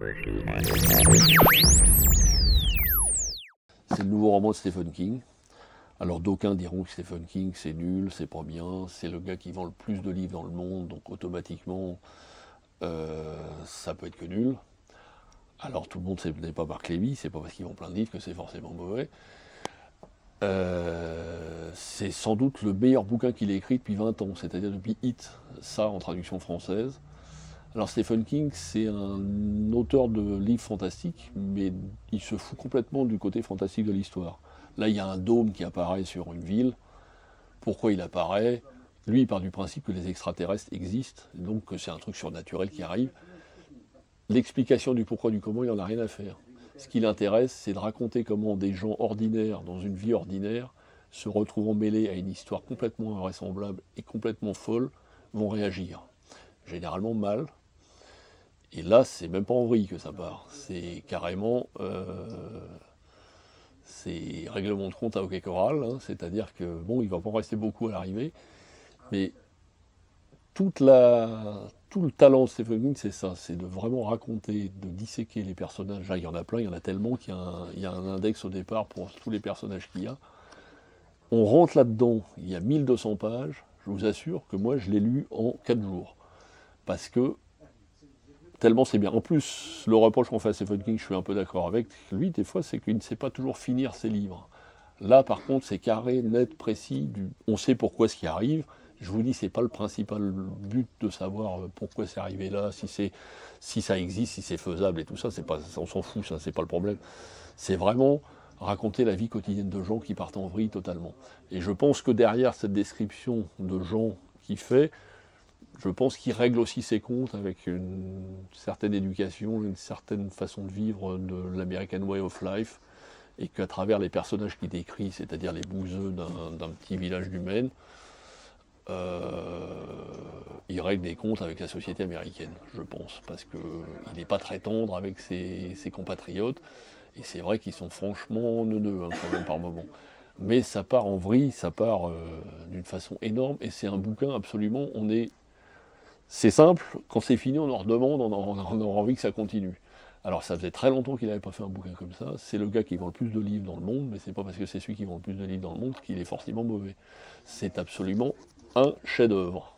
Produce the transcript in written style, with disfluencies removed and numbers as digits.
C'est le nouveau roman de Stephen King. Alors d'aucuns diront que Stephen King c'est nul, c'est pas bien, c'est le gars qui vend le plus de livres dans le monde, donc automatiquement ça peut être que nul. Alors tout le monde n'est pas Marc Lévy, c'est pas parce qu'ils vendent plein de livres que c'est forcément mauvais. C'est sans doute le meilleur bouquin qu'il ait écrit depuis 20 ans, c'est-à-dire depuis It, ça en traduction française. Alors Stephen King, c'est un auteur de livres fantastiques, mais il se fout complètement du côté fantastique de l'histoire. Là, il y a un dôme qui apparaît sur une ville. Pourquoi il apparaît? Lui, il part du principe que les extraterrestres existent, donc que c'est un truc surnaturel qui arrive. L'explication du pourquoi du comment, il n'en a rien à faire. Ce qui l'intéresse, c'est de raconter comment des gens ordinaires, dans une vie ordinaire, se retrouvant mêlés à une histoire complètement invraisemblable et complètement folle, vont réagir. Généralement mal. Et là, c'est même pas en vrille que ça part. C'est carrément... c'est règlement de compte à hockey choral, hein, c'est-à-dire que, bon, il va pas en rester beaucoup à l'arrivée, mais tout le talent de Stephen King, c'est ça, c'est de vraiment raconter, de disséquer les personnages. Là, il y en a plein, il y en a tellement qu'il y a un index au départ pour tous les personnages qu'il y a. On rentre là-dedans, il y a 1200 pages, je vous assure que moi, je l'ai lu en 4 jours. Parce que tellement c'est bien. En plus, le reproche qu'on fait à Stephen King, je suis un peu d'accord avec lui, des fois, c'est qu'il ne sait pas toujours finir ses livres. Là, par contre, c'est carré, net, précis, on sait pourquoi ce qui arrive. Je vous dis, c'est pas le principal but de savoir pourquoi c'est arrivé là, si ça existe, si c'est faisable et tout ça, on s'en fout, ça, c'est pas le problème. C'est vraiment raconter la vie quotidienne de gens qui partent en vrille totalement. Et je pense que derrière cette description de gens qu'il fait, je pense qu'il règle aussi ses comptes avec une certaine éducation, une certaine façon de vivre de l'American Way of Life, et qu'à travers les personnages qu'il décrit, c'est-à-dire les bouseux d'un petit village du Maine, il règle des comptes avec la société américaine, je pense, parce qu'il n'est pas très tendre avec ses compatriotes, et c'est vrai qu'ils sont franchement neuneux hein, quand même par moment. Mais ça part en vrille, ça part d'une façon énorme, et c'est un bouquin absolument, c'est simple, quand c'est fini, on en redemande, on a envie que ça continue. Alors ça faisait très longtemps qu'il n'avait pas fait un bouquin comme ça, c'est le gars qui vend le plus de livres dans le monde, mais c'est pas parce que c'est celui qui vend le plus de livres dans le monde qu'il est forcément mauvais. C'est absolument un chef-d'œuvre.